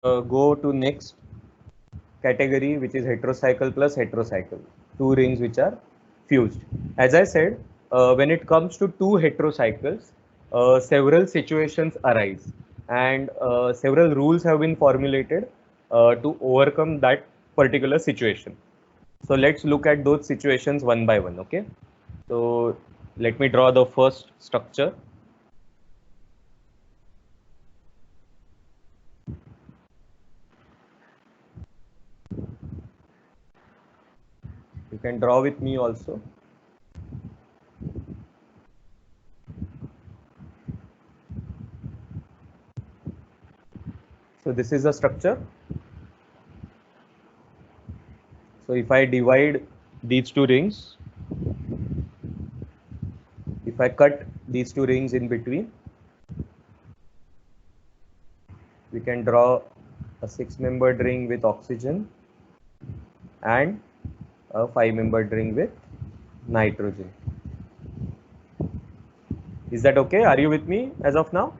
go to next category, which is heterocycle plus heterocycle, two rings which are fused. As I said, when it comes to two heterocycles, several situations arise and several rules have been formulated to overcome that particular situation. So let's look at those situations one by one. Okay, so let me draw the first structure. You can draw with me also. So this is the structure. So if I divide these two rings, if I cut these two rings in between, we can draw a 6-membered ring with oxygen and a 5-membered ring with nitrogen. Is that okay? Are you with me as of now?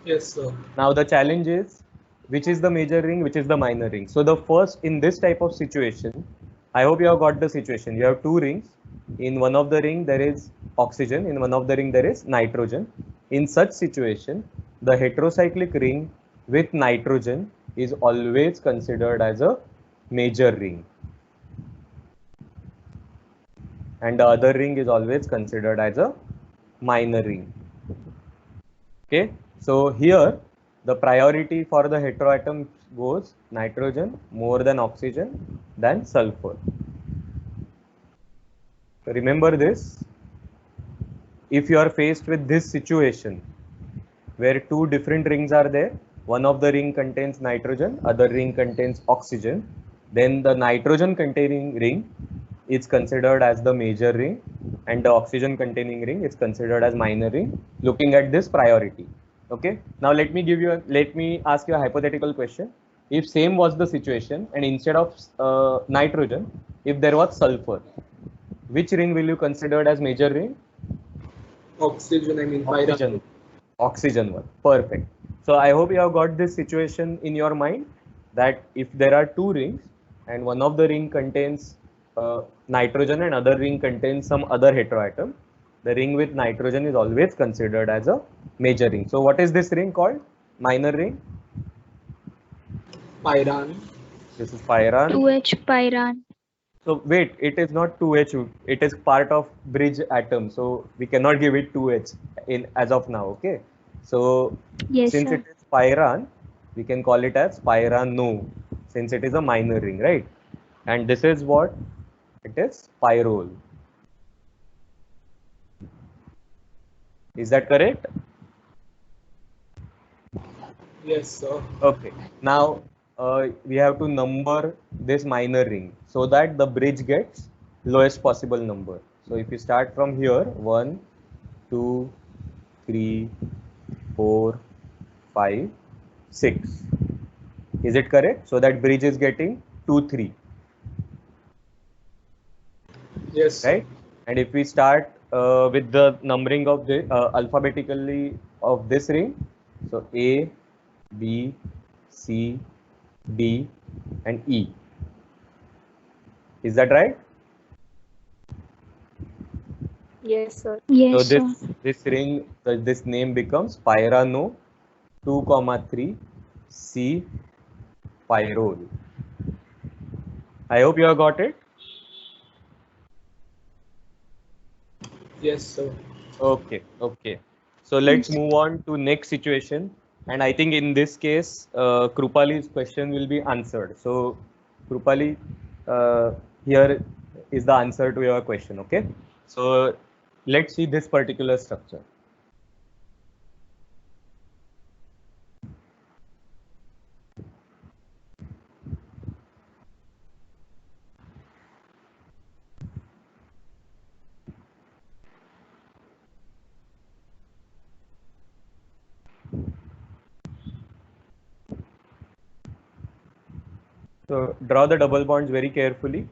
Yes, sir. Now the challenge is, which is the major ring, which is the minor ring. So the first, in this type of situation, I hope you have got the situation. You have two rings. In one of the ring there is oxygen, in one of the ring there is nitrogen. In such situation, the heterocyclic ring with nitrogen is always considered as a major ring, and the other ring is always considered as a minor ring. Okay, so here the priority for the heteroatom goes nitrogen more than oxygen than sulfur. Remember this. If you are faced with this situation where two different rings are there, one of the ring contains nitrogen, other ring contains oxygen, then the nitrogen containing ring is considered as the major ring and the oxygen containing ring is considered as minor ring, looking at this priority. Okay, now let me ask you a hypothetical question. If same was the situation and instead of nitrogen, if there was sulfur, which ring will you consider as major ring? Oxygen, I mean, Oxygen. Oxygen one. Perfect. So I hope you have got this situation in your mind, that if there are two rings and one of the ring contains nitrogen and other ring contains some other heteroatom, the ring with nitrogen is always considered as a major ring. So what is this ring called? Minor ring. Pyran. This is pyran. 2H pyran. So wait, it is not 2H. It is part of bridge atom. So we cannot give it 2H in as of now. Okay. So Yes, since sir. it is pyran, we can call it as pyrano, since it is a minor ring, right? And this is what it is, pyrrole. Is that correct? Yes, sir. Okay. Now we have to number this minor ring so that the bridge gets lowest possible number. So if you start from here, 1, 2, 3, 4, 5, 6. Is it correct? So that bridge is getting 2, 3, Yes, sir. right? And if we start with the numbering of the alphabetically of this ring, so A, B, C, D, and E. Is that right? Yes, sir. So Yes, this sir. this ring, this name becomes pyrano 2, 3 C pyrrole. I hope you have got it. Yes, sir. Okay, okay. So let's Yes. move on to next situation. And I think in this case, Krupali's question will be answered. So Krupali, here is the answer to your question. Okay. So let's see this particular structure. So draw the double bonds very carefully.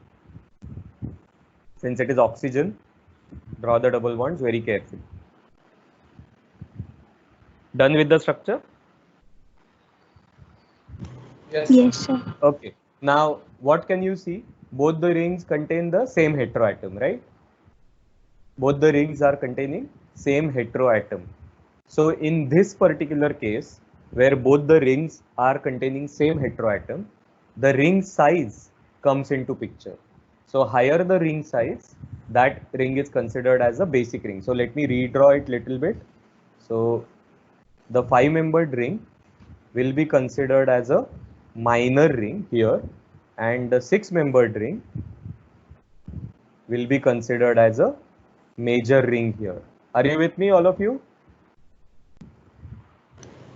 Since it is oxygen, draw the double bonds very carefully. Done with the structure? Yes. Yes, sir. Okay. Now, what can you see? Both the rings contain the same heteroatom, right? Both the rings are containing same heteroatom. So in this particular case, where both the rings are containing same heteroatom, the ring size comes into picture. So higher the ring size, that ring is considered as a basic ring. So let me redraw it little bit. So the 5-membered ring will be considered as a minor ring here, and the 6-membered ring will be considered as a major ring here. Are you with me, all of you?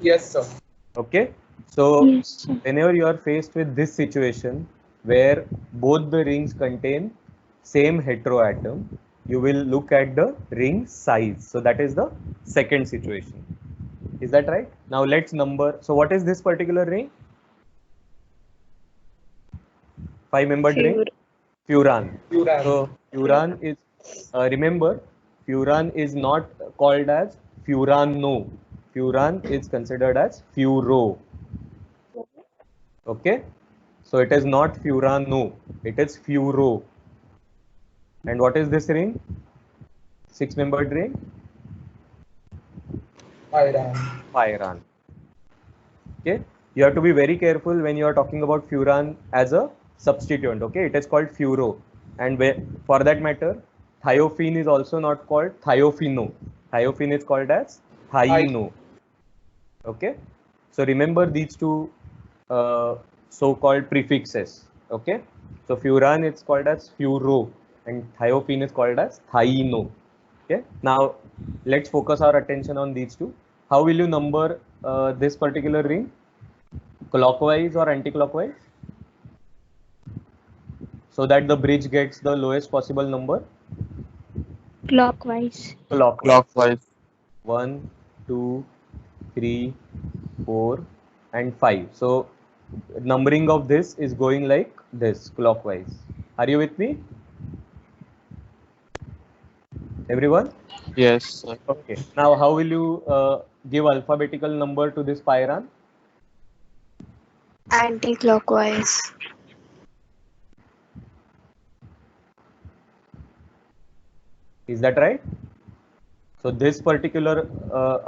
Yes, sir. Okay. So Yes, sir. whenever you are faced with this situation where both the rings contain same heteroatom, you will look at the ring size. So that is the second situation. Is that right? Now let's number. So what is this particular ring? 5-membered ring? Furan. Furan. So furan is, remember, furan is not called as furano. Furan is considered as furo. Okay. So it is not furano, it is furo. And what is this ring? 6-membered ring? Pyran. Pyran. Okay. You have to be very careful when you are talking about furan as a substituent. Okay. It is called furo. And for that matter, thiophene is also not called thiopheno. Thiophene is called as thieno. Okay. So remember these two so-called prefixes. Okay. So furan is called as furo and thiophene is called as thieno. Okay. Now let's focus our attention on these two. How will you number this particular ring? Clockwise or anti-clockwise? So that the bridge gets the lowest possible number? Clockwise. Clockwise. 1, 2, 3, 4, and 5. So numbering of this is going like this, clockwise. Are you with me? Everyone? Yes, sir. Okay. Now how will you give alphabetical number to this pyran? Anti-clockwise. Is that right? So this particular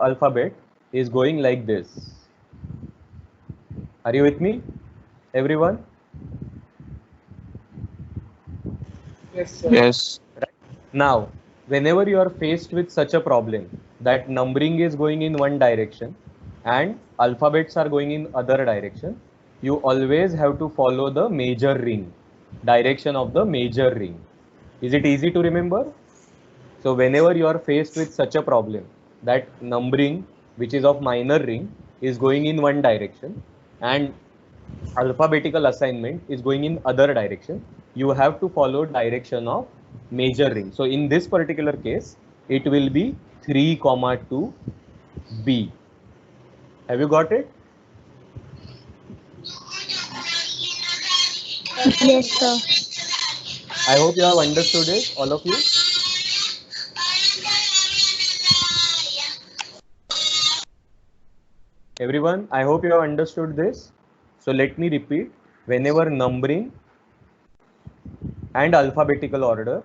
alphabet is going like this. Are you with me, everyone? Yes, sir. Yes. Right. Now, whenever you are faced with such a problem that numbering is going in one direction and alphabets are going in other direction, you always have to follow the major ring, direction of the major ring. Is it easy to remember? So whenever you are faced with such a problem that numbering, which is of minor ring, is going in one direction and alphabetical assignment is going in other direction, you have to follow direction of major ring. So in this particular case, it will be 3, 2, B. Have you got it? Yes, sir. I hope you have understood it, all of you. Everyone, I hope you have understood this. So let me repeat. Whenever numbering and alphabetical order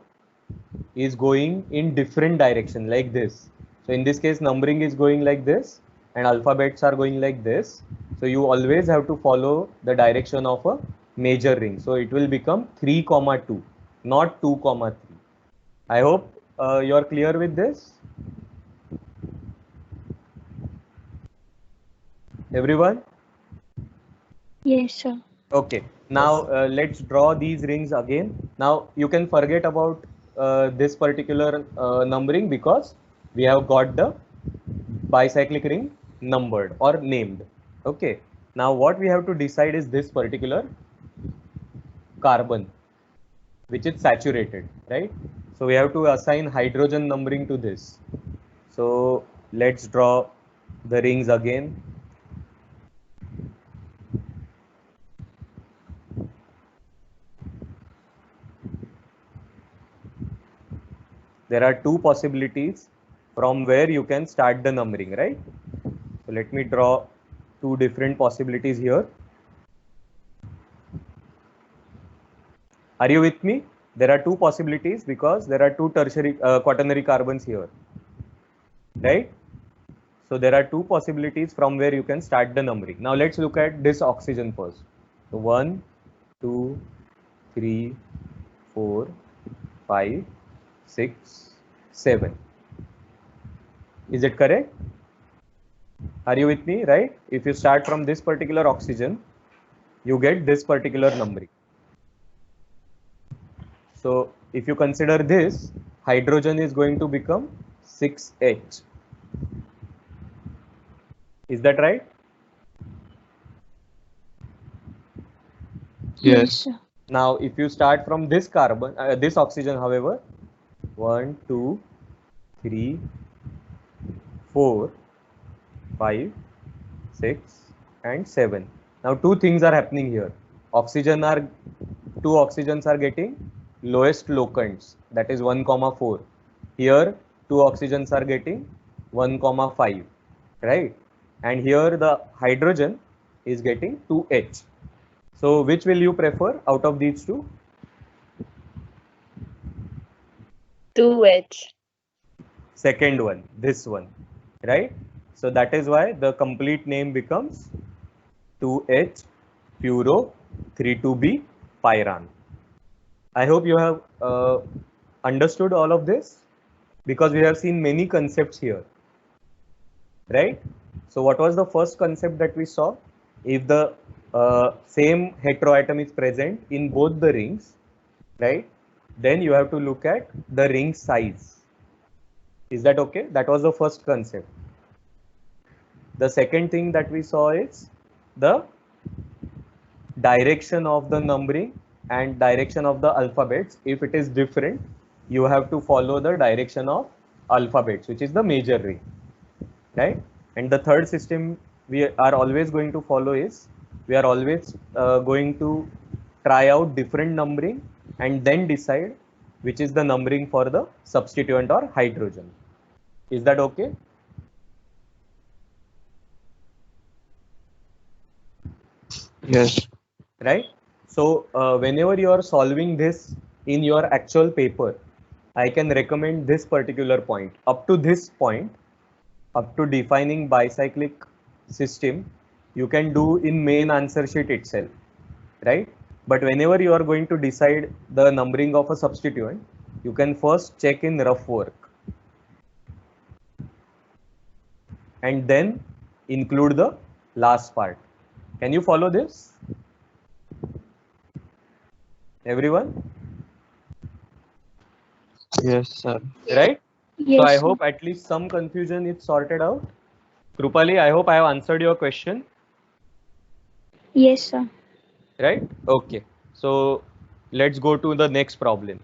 is going in different direction like this. So in this case, numbering is going like this and alphabets are going like this. So you always have to follow the direction of a major ring. So it will become 3, 2, not 2, 3. I hope you are clear with this. Everyone? Yes, sir. Okay. Now let's draw these rings again. Now you can forget about this particular numbering because we have got the bicyclic ring numbered or named. Okay. Now what we have to decide is this particular carbon, which is saturated, right? So we have to assign hydrogen numbering to this. So let's draw the rings again. There are two possibilities from where you can start the numbering, right? So let me draw two different possibilities here. Are you with me? There are two possibilities because there are two tertiary quaternary carbons here, right? So there are two possibilities from where you can start the numbering. Now let's look at this oxygen first. So 1, 2, 3, 4, 5, 6, 7. Is it correct? Are you with me, right? If you start from this particular oxygen, you get this particular numbering. So if you consider this, hydrogen is going to become 6H. Is that right? Yes, sir. Now, if you start from this carbon, this oxygen, however, 1, 2, 3, 4, 5, 6, and 7. Now, two things are happening here. Two oxygens are getting lowest locants, that is 1, 4. Here, two oxygens are getting 1, 5, right? And here the hydrogen is getting 2H. So which will you prefer out of these two? 2H. Second one, this one, right? So that is why the complete name becomes 2H puro 32B pyran. I hope you have understood all of this because we have seen many concepts here, right? So what was the first concept that we saw? If the same heteroatom is present in both the rings, right, then you have to look at the ring size. Is that okay? That was the first concept. The second thing that we saw is the direction of the numbering and direction of the alphabets. If it is different, you have to follow the direction of alphabets, which is the major ring, right? And the third system we are always going to follow is we are always going to try out different numbering and then decide which is the numbering for the substituent or hydrogen. Is that okay? Yes. Right? So whenever you are solving this in your actual paper, I can recommend this particular point. Up to this point, up to defining bicyclic system, you can do in main answer sheet itself, right? But whenever you are going to decide the numbering of a substituent, you can first check in rough work and then include the last part. Can you follow this? Everyone? Yes, sir. Right? Yes, So I sir. hope at least some confusion is sorted out. Krupali, I hope I have answered your question. Yes, sir. Right? Okay. So let's go to the next problem.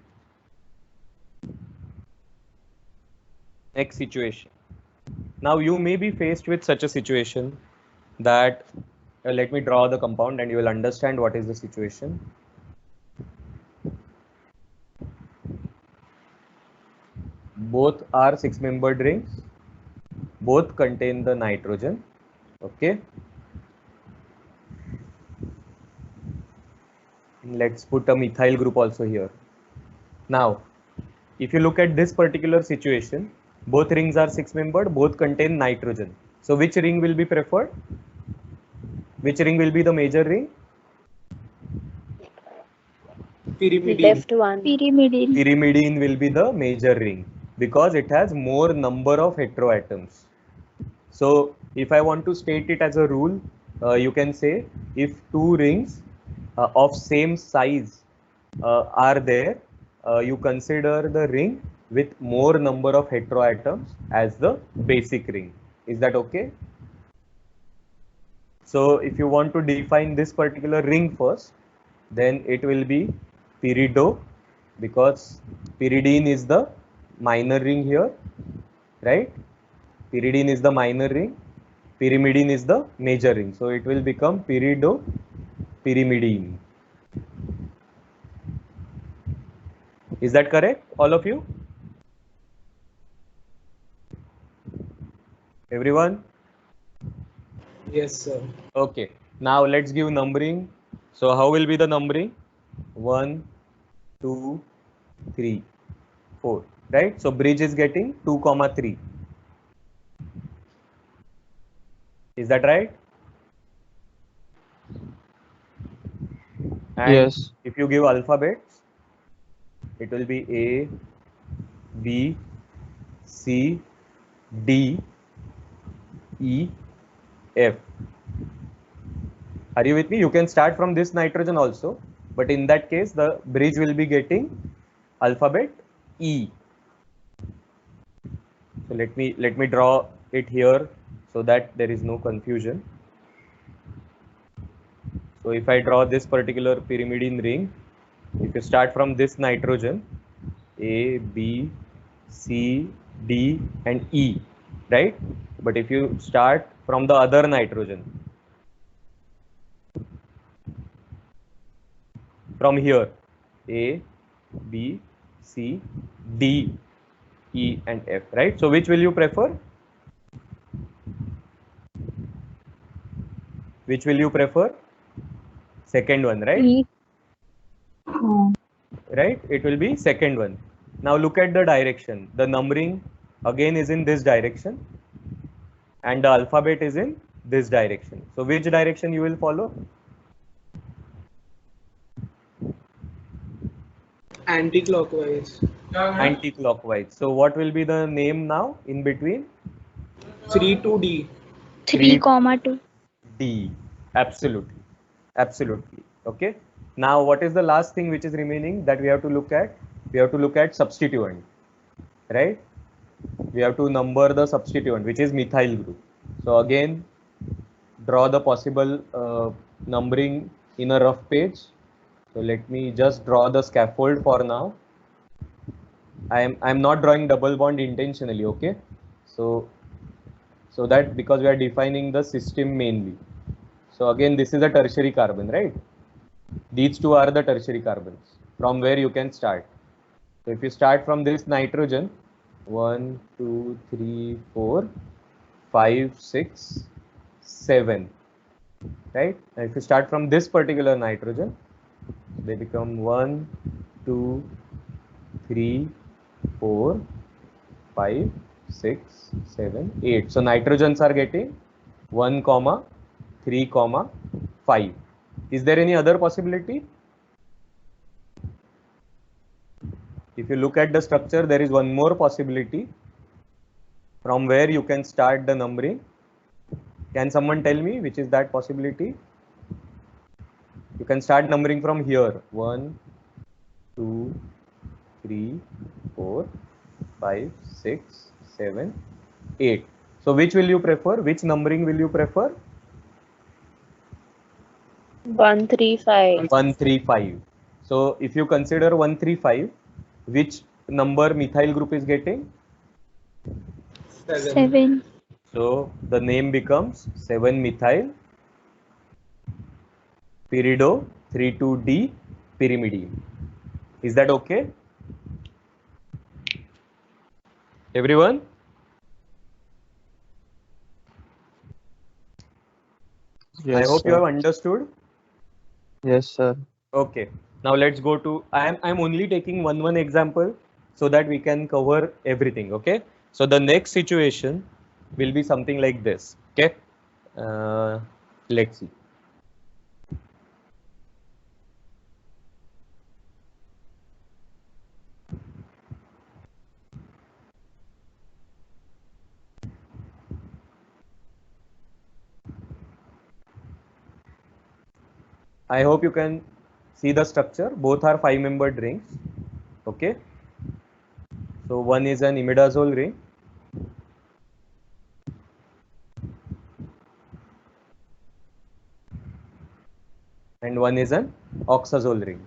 Next situation. Now you may be faced with such a situation that let me draw the compound and you will understand what is the situation. Both are 6-membered rings. Both contain the nitrogen. Okay. Let's put a methyl group also here. Now, if you look at this particular situation, both rings are 6-membered, both contain nitrogen. So which ring will be preferred? Which ring will be the major ring? Pyrimidine. Left one. Pyrimidine. Pyrimidine will be the major ring because it has more number of heteroatoms. So if I want to state it as a rule, you can say if two rings of same size are there, you consider the ring with more number of heteroatoms as the basic ring. Is that okay? So if you want to define this particular ring first, then it will be pyrido because pyridine is the minor ring here, right? Pyridine is the minor ring, pyrimidine is the major ring. So it will become pyrido pyrimidine. Is that correct, all of you? Everyone? Yes, sir. Okay. Now let's give numbering. So how will be the numbering? 1, 2, 3, 4, right? So bridge is getting 2, 3. Is that right? And Yes. if you give alphabets, it will be A, B, C, D, E, F. Are you with me? You can start from this nitrogen also, but in that case, the bridge will be getting alphabet E. So let me draw it here so that there is no confusion. So if I draw this particular pyrimidine ring, if you start from this nitrogen, A, B, C, D, and E, right? But if you start from the other nitrogen, from here, A, B, C, D, E, and F, right? So which will you prefer? Which will you prefer? Second one, right? E. Right? It will be second one. Now look at the direction. The numbering again is in this direction and the alphabet is in this direction. So which direction you will follow? Anti-clockwise. Anti-clockwise. So what will be the name now in between? 3 to D. 3, 2. D. Absolutely. Absolutely. Okay. Now what is the last thing which is remaining that we have to look at? We have to look at substituent, right? We have to number the substituent, which is methyl group. So again, draw the possible numbering in a rough page. So let me just draw the scaffold for now. I'm not drawing double bond intentionally, okay? So that because we are defining the system mainly. So again, this is a tertiary carbon, right? These two are the tertiary carbons from where you can start. So if you start from this nitrogen, 1, 2, 3, 4, 5, 6, 7, right? And if you start from this particular nitrogen, they become 1, 2, 3, 4, 5, 6, 7, 8. So nitrogens are getting 1, 3, 5. Is there any other possibility? If you look at the structure, there is one more possibility from where you can start the numbering. Can someone tell me which is that possibility? You can start numbering from here. 1, 2, 3, 4, 5, 6, 7, 8. So which will you prefer? Which numbering will you prefer? 1, 3, 5. 1, 3, 5. So if you consider 1, 3, 5, which number methyl group is getting? 7. So the name becomes 7-methyl pyrido 3,2-D pyrimidine. Is that okay? Everyone? Yes, I hope you sir. have understood. Yes, sir. Okay. Now let's go to, I'm only taking one example so that we can cover everything. Okay. So the next situation will be something like this. Okay. Let's see. I hope you can see the structure. Both are 5-membered rings. Okay. So one is an imidazole ring. And one is an oxazole ring.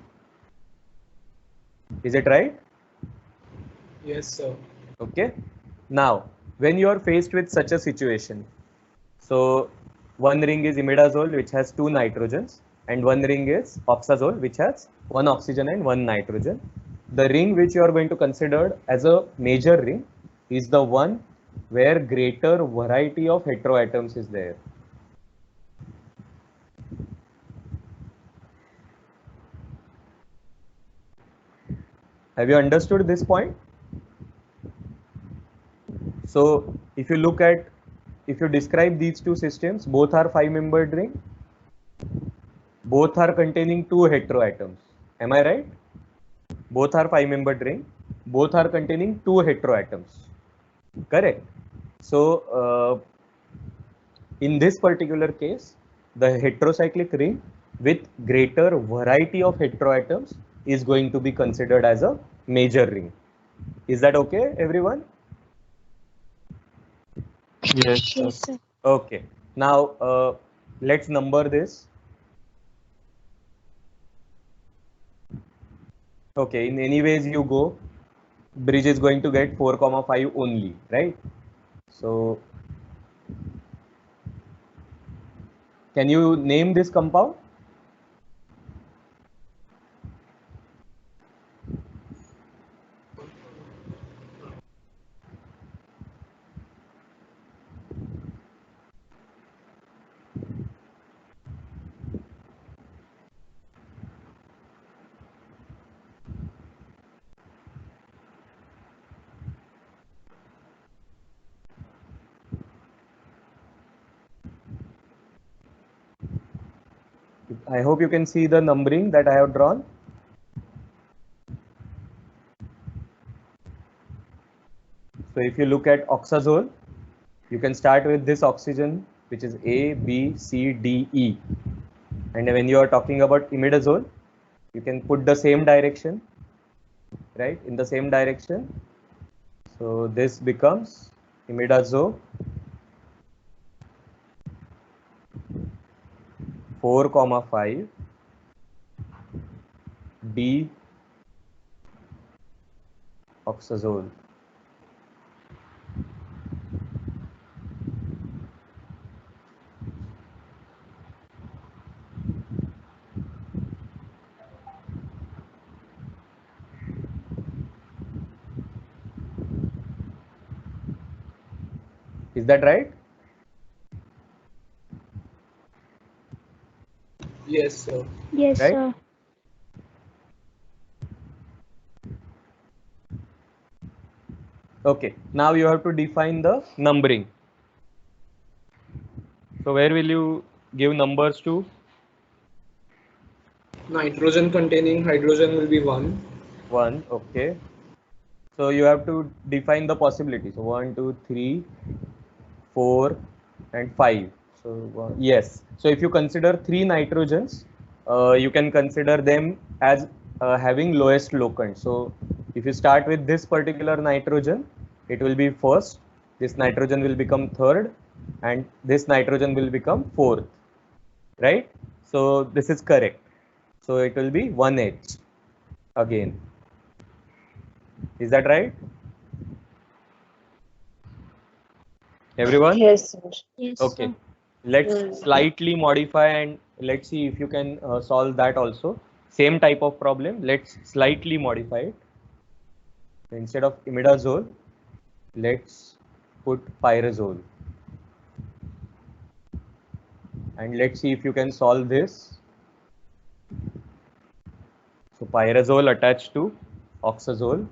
Is it right? Yes, sir. Okay. Now, when you are faced with such a situation, so one ring is imidazole, which has 2 nitrogens, and one ring is oxazole, which has 1 oxygen and 1 nitrogen. The ring which you are going to consider as a major ring is the one where greater variety of heteroatoms is there. Have you understood this point? So if you look at, if you describe these two systems, both are 5-membered ring, both are containing 2 heteroatoms. Am I right? Both are 5-membered ring, both are containing 2 heteroatoms. Correct. So in this particular case, the heterocyclic ring with greater variety of heteroatoms is going to be considered as a major ring. Is that okay, everyone? Yes, sir. Yes, sir. Okay. Now let's number this. Okay. In any ways you go, bridge is going to get 4,5 only, right? So can you name this compound? I hope you can see the numbering that I have drawn. So if you look at oxazole, you can start with this oxygen, which is A, B, C, D, E. And when you are talking about imidazole, you can put the same direction, right? In the same direction. So this becomes imidazole 4,5 D oxazole. Is that right? Yes, sir. Yes, Right? sir. Okay. Now you have to define the numbering. So where will you give numbers to? Nitrogen containing hydrogen will be 1. 1. Okay. So you have to define the possibilities. So 1, 2, 3, 4, and 5. So yes. So if you consider 3 nitrogens, you can consider them as having lowest locant. So if you start with this particular nitrogen, it will be first. This nitrogen will become third, and this nitrogen will become fourth. Right? So this is correct. So it will be 1H again. Is that right? Everyone? Yes, sir. Yes, Okay. sir. Let's slightly modify and let's see if you can solve that also. Same type of problem. Let's slightly modify it. Instead of imidazole, let's put pyrazole. And let's see if you can solve this. So pyrazole attached to oxazole.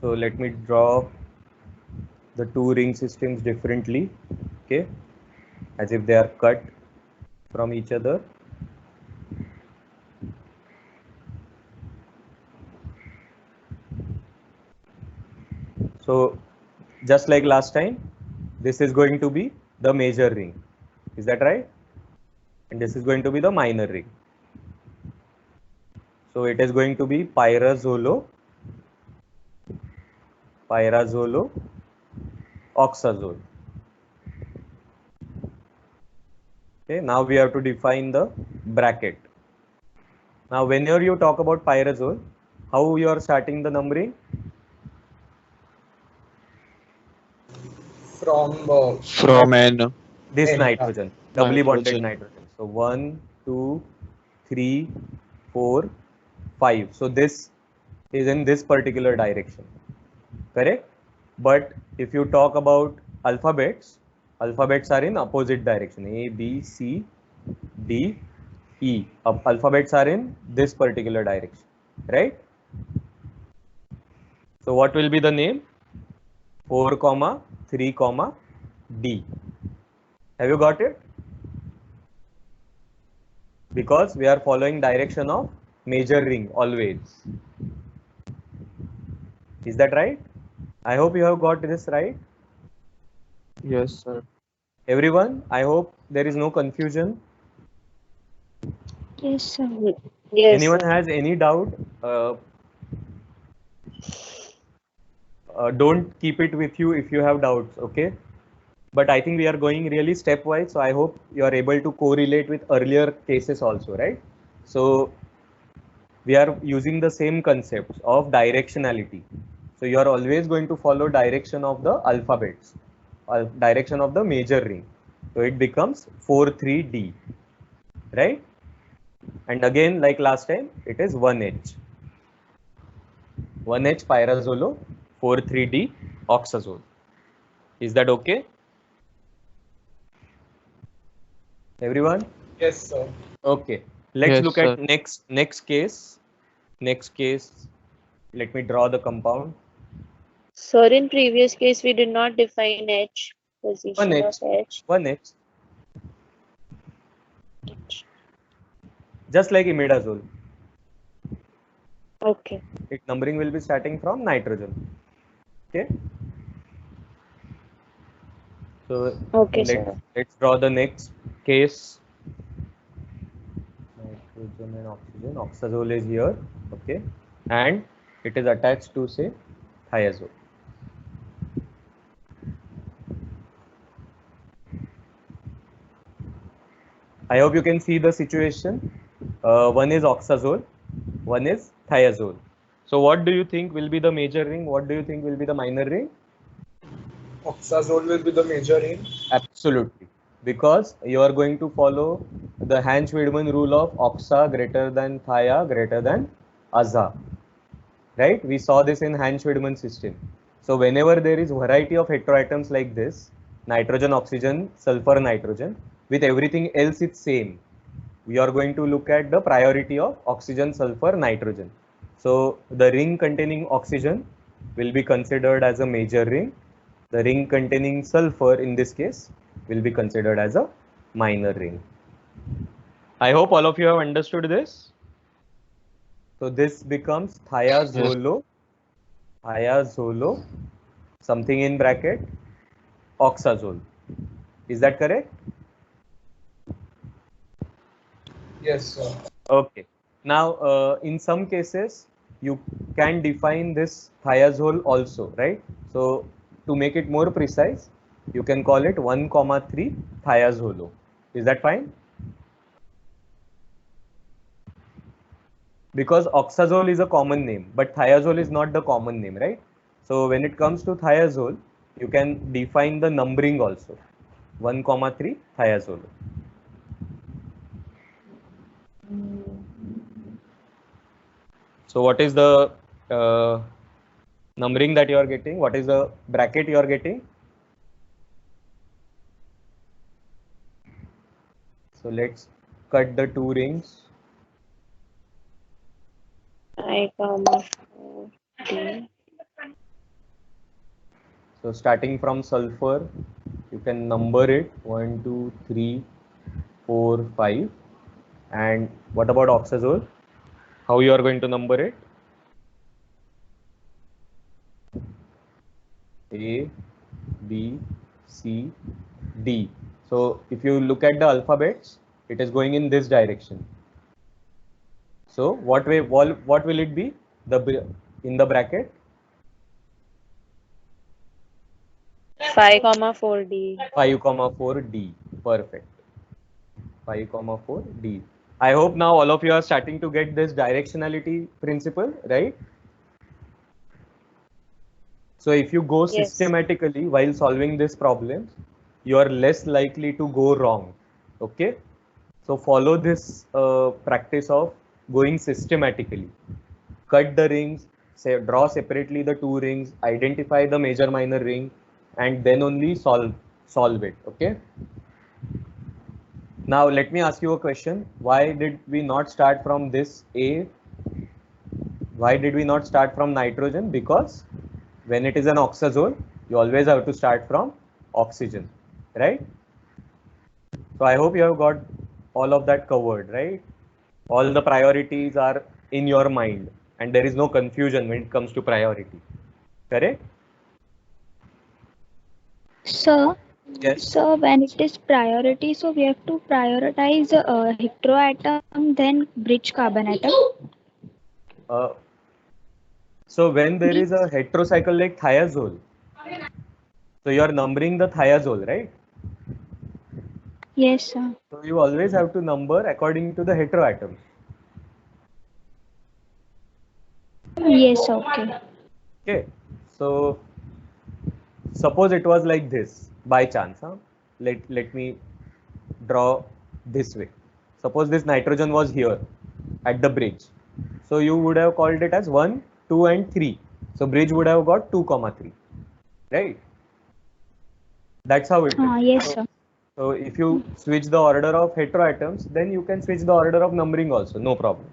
So let me draw the two ring systems differently, okay, as if they are cut from each other. So just like last time, this is going to be the major ring. Is that right? And this is going to be the minor ring. So it is going to be pyrazolo, oxazole. Okay, now we have to define the bracket. Now whenever you talk about pyrazole, How you are starting the numbering? From N. This N. nitrogen, doubly bonded Nitrogen. nitrogen. So 1, 2, 3, 4, 5. So this is in this particular direction, correct? But if you talk about alphabets, alphabets are in opposite direction. A, B, C, D, E. Alphabets are in this particular direction, right? So what will be the name? 4, 3, D. Have you got it? Because we are following direction of major ring always. Is that right? I hope you have got this right. Yes, sir. Everyone, I hope there is no confusion. Yes, sir. Yes, Anyone sir. has any doubt? Don't keep it with you if you have doubts, okay? But I think we are going really stepwise, so I hope you are able to correlate with earlier cases also, right? So we are using the same concepts of directionality. So you are always going to follow direction of the alphabets, direction of the major ring. So it becomes 4,3-D, right? And again, like last time, it is 1H. 1H pyrazolo, 4,3-D oxazole. Is that okay? Everyone? Yes, sir. Okay. Let's Yes, look sir. at next case. Next case. Let me draw the compound. Sir, in previous case, we did not define H, position 1H. of H. 1H. Just like imidazole. Okay. Its numbering will be starting from nitrogen. Okay. So Okay, sir. let's draw the next case. Nitrogen and oxygen. Oxazole is here. Okay. And it is attached to say thiazole. I hope you can see the situation. One is oxazole, one is thiazole. So what do you think will be the major ring? What do you think will be the minor ring? Oxazole will be the major ring. Absolutely. Because you are going to follow the Hansch-Widman rule of oxa greater than thia greater than aza. Right? We saw this in Hansch-Widman system. So whenever there is variety of heteroatoms like this, nitrogen, oxygen, sulfur, nitrogen, with everything else it's same. We are going to look at the priority of oxygen, sulfur, nitrogen. So the ring containing oxygen will be considered as a major ring. The ring containing sulfur in this case will be considered as a minor ring. I hope all of you have understood this. So this becomes thiazolo, something in bracket, oxazole. Is that correct? Yes, sir. Okay. Now, in some cases, you can define this thiazole also, right? So, to make it more precise, you can call it 1,3 thiazolo. Is that fine? Because oxazole is a common name, but thiazole is not the common name, right? So, when it comes to thiazole, you can define the numbering also. 1,3 thiazole. So what is the numbering that you are getting? What is the bracket you are getting? So let's cut the two rings. I, 4, D. So starting from sulfur, you can number it 1, 2, 3, 4, 5. And what about oxazole? How you are going to number it? A, B, C, D. So if you look at the alphabets, it is going in this direction. So what will it be? In the bracket? 5, 4, D. 5, 4, D. Perfect. 5, 4, D. I hope now all of you are starting to get this directionality principle, right? So if you go Yes. systematically while solving this problem, you are less likely to go wrong. Okay. So follow this practice of going systematically. Cut the rings, say, draw separately the two rings, identify the major minor ring, and then only solve it. Okay. Now let me ask you a question. Why did we not start from this A? Why did we not start from nitrogen? Because when it is an oxazole, you always have to start from oxygen, right? So I hope you have got all of that covered, right? All the priorities are in your mind and there is no confusion when it comes to priority, correct? Sir, Yes. so when it is priority, so we have to prioritize heteroatom, then bridge carbon atom. Uh, so when there is a heterocycle like thiazole, so you are numbering the thiazole, right? Yes, sir. So you always have to number according to the heteroatom. Yes, okay. Okay. So suppose it was like this by chance. Let me draw this way. Suppose this nitrogen was here at the bridge. So you would have called it as 1, 2 and 3. So bridge would have got 2, 3. Right? That's how it is. Yes, sir. So if you switch the order of heteroatoms, then you can switch the order of numbering also. No problem.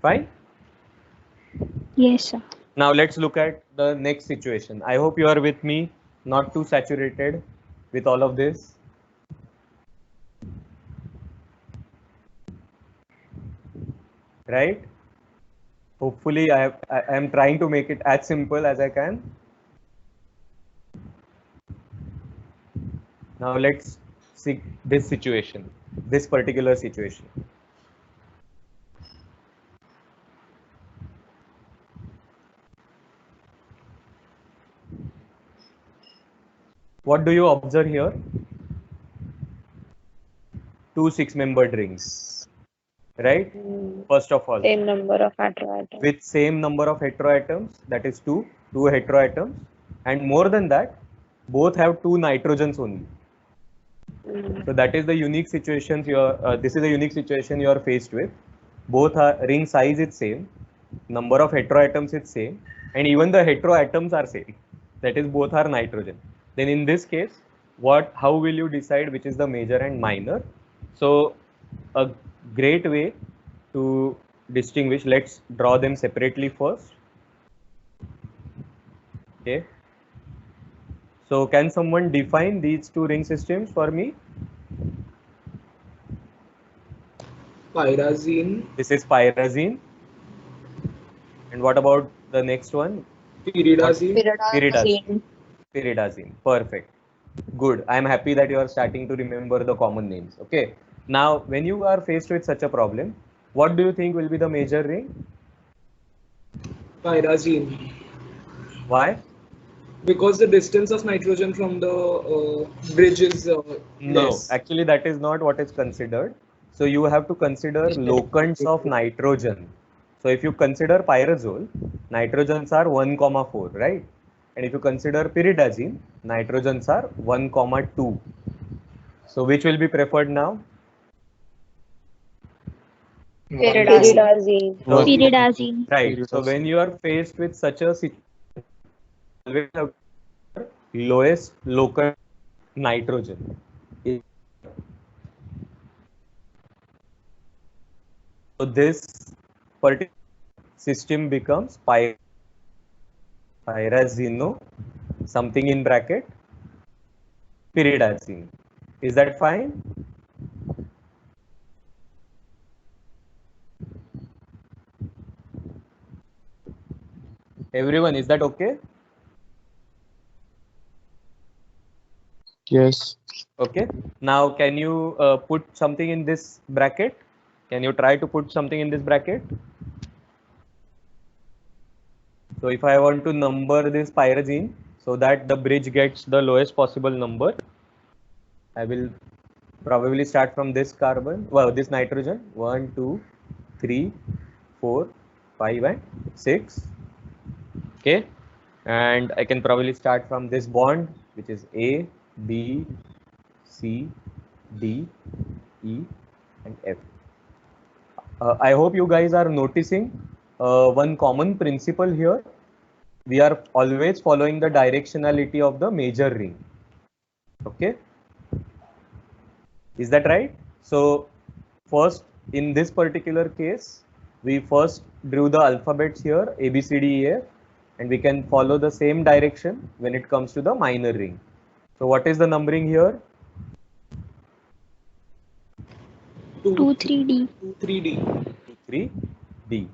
Fine? Yes, sir. Now let's look at the next situation. I hope you are with me, not too saturated with all of this. Right? Hopefully I am trying to make it as simple as I can. Now let's see this situation, this particular situation. What do you observe here? Two 6-membered rings, right? First of all, Same number of heteroatoms. with same number of heteroatoms, that is two heteroatoms, and more than that, both have 2 nitrogens only. So that is the unique situations you are. This is a unique situation you are faced with. Both are ring size is same, number of heteroatoms is same, and even the heteroatoms are same. That is, both are nitrogen. Then in this case, how will you decide which is the major and minor? So a great way to distinguish. Let's draw them separately first. Okay. So can someone define these two ring systems for me? Pyrazine, This is pyrazine. And what about the next one? pyridazine, Pyridazine. Pyridazine. Perfect. Good. I am happy that you are starting to remember the common names. Okay. Now, when you are faced with such a problem, what do you think will be the major ring? pyrazine. Why? Because the distance of nitrogen from the bridge is No, less. actually that is not what is considered. So you have to consider locants of nitrogen. So if you consider pyrazole, nitrogens are 1, 4, right? And if you consider pyridazine, nitrogens are 1, 2. So which will be preferred now? Pyridazine. So- Pyridazine. Right. So when you are faced with such a situation, always have lowest local nitrogen. So this particular system becomes pyrazino, something in bracket, pyridazine. Is that fine? Everyone, is that okay? Yes. Okay. Now, can you put something in this bracket? Can you try to put something in this bracket? So if I want to number this pyrazine so that the bridge gets the lowest possible number, I will probably start from this carbon, well, this nitrogen, 1, 2, 3, 4, 5, and 6. Okay, and I can probably start from this bond, which is A, B, C, D, E, and F. I hope you guys are noticing one common principle here. We are always following the directionality of the major ring. Okay, is that right? So first, in this particular case, we first drew the alphabets here, A, B, C, D, E, F, and we can follow the same direction when it comes to the minor ring. So what is the numbering here? 2, 2, 3D. 2, 3D. 2, 3D.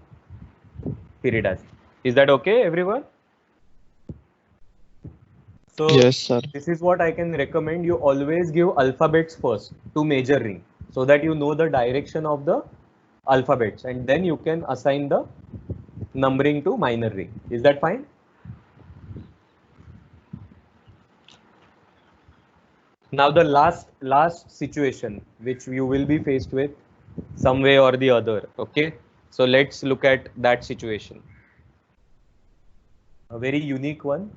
Pyridaz. Is that okay, everyone? So Yes, sir. this is what I can recommend. You always give alphabets first to major ring so that you know the direction of the alphabets, and then you can assign the numbering to minor ring. Is that fine? Now the last situation which you will be faced with some way or the other. Okay, so let's look at that situation. A very unique one.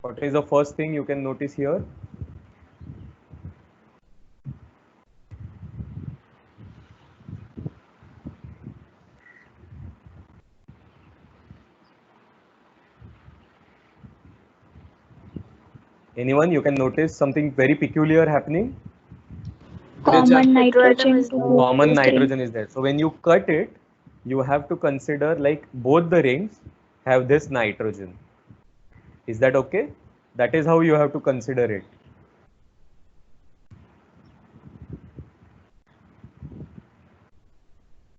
What is the first thing you can notice here? Anyone, you can notice something very peculiar happening. Common nitrogen is to there. both Common these nitrogen rings. is there. So when you cut it, you have to consider like both the rings have this nitrogen. Is that okay? That is how you have to consider it.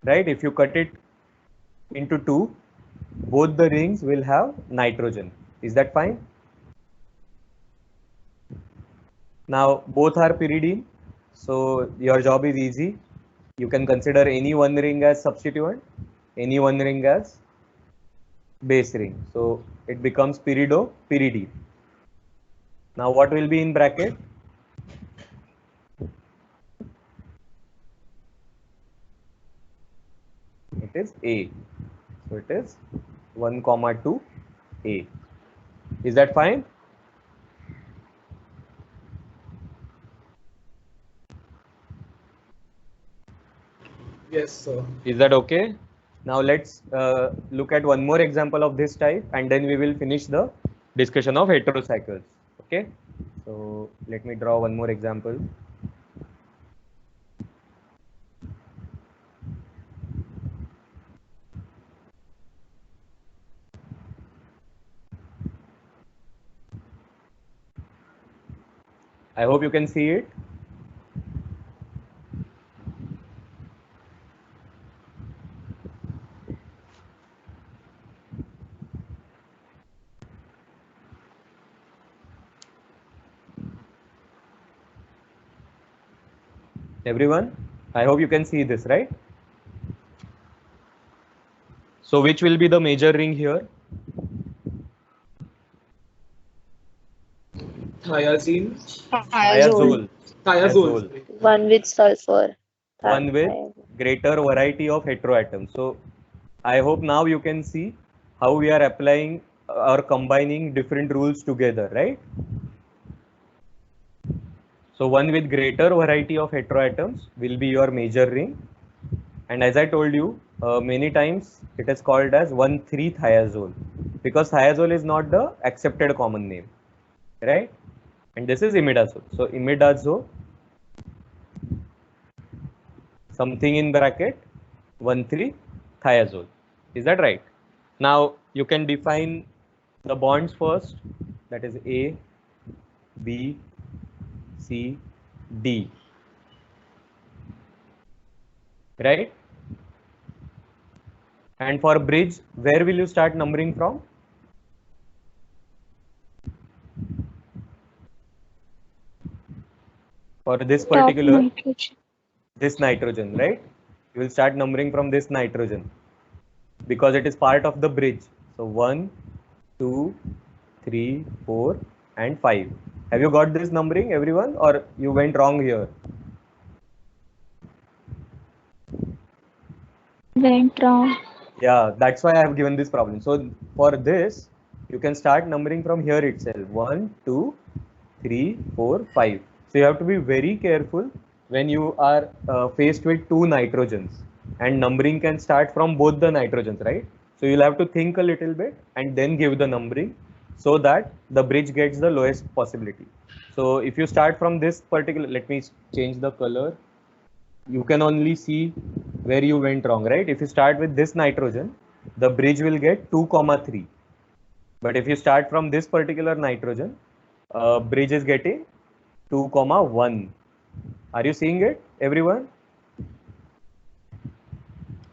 Right? If you cut it into two, both the rings will have nitrogen. Is that fine? Now both are pyridine, so your job is easy. You can consider any one ring as substituent, any one ring as base ring. So it becomes pyridine. Now what will be in bracket? It is A. So it is 1, 2 A. Is that fine? Yes, sir. Is that okay? Now let's look at one more example of this type, and then we will finish the discussion of heterocycles. Okay. So let me draw one more example. I hope you can see it. Everyone, I hope you can see this, right? So which will be the major ring here? Thiazine. Thiazole. Thiazole. One with sulfur. One with greater variety of heteroatoms. So I hope now you can see how we are applying or combining different rules together, right? So one with greater variety of heteroatoms will be your major ring. And as I told you, many times it is called as 1,3-thiazole because thiazole is not the accepted common name, right? And this is imidazole. So imidazole, something in bracket 1,3-thiazole. Is that right? Now you can define the bonds first. That is A, B, C, D. Right? And for bridge, where will you start numbering from? For this Top particular, nitrogen. this nitrogen, right? You will start numbering from this nitrogen because it is part of the bridge. So 1, 2, 3, 4, and 5. Have you got this numbering, everyone, or you went wrong here? Went wrong. Yeah, that's why I have given this problem. So for this, you can start numbering from here itself. 1, 2, 3, 4, 5. So you have to be very careful when you are faced with two nitrogens, and numbering can start from both the nitrogens, right? So you'll have to think a little bit and then give the numbering so that the bridge gets the lowest possibility. So if you start from this particular, let me change the color. You can only see where you went wrong, right? If you start with this nitrogen, the bridge will get 2, 3. But if you start from this particular nitrogen, bridge is getting 2, 1. Are you seeing it, everyone?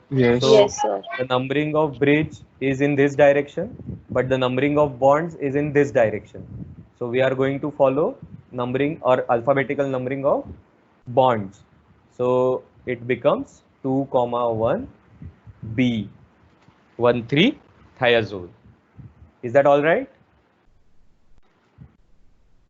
Yes. So Yes, sir. the numbering of bridge is in this direction, but the numbering of bonds is in this direction. So we are going to follow numbering or alphabetical numbering of bonds. So it becomes 2, 1, B, 1, 3, thiazole. Is that all right?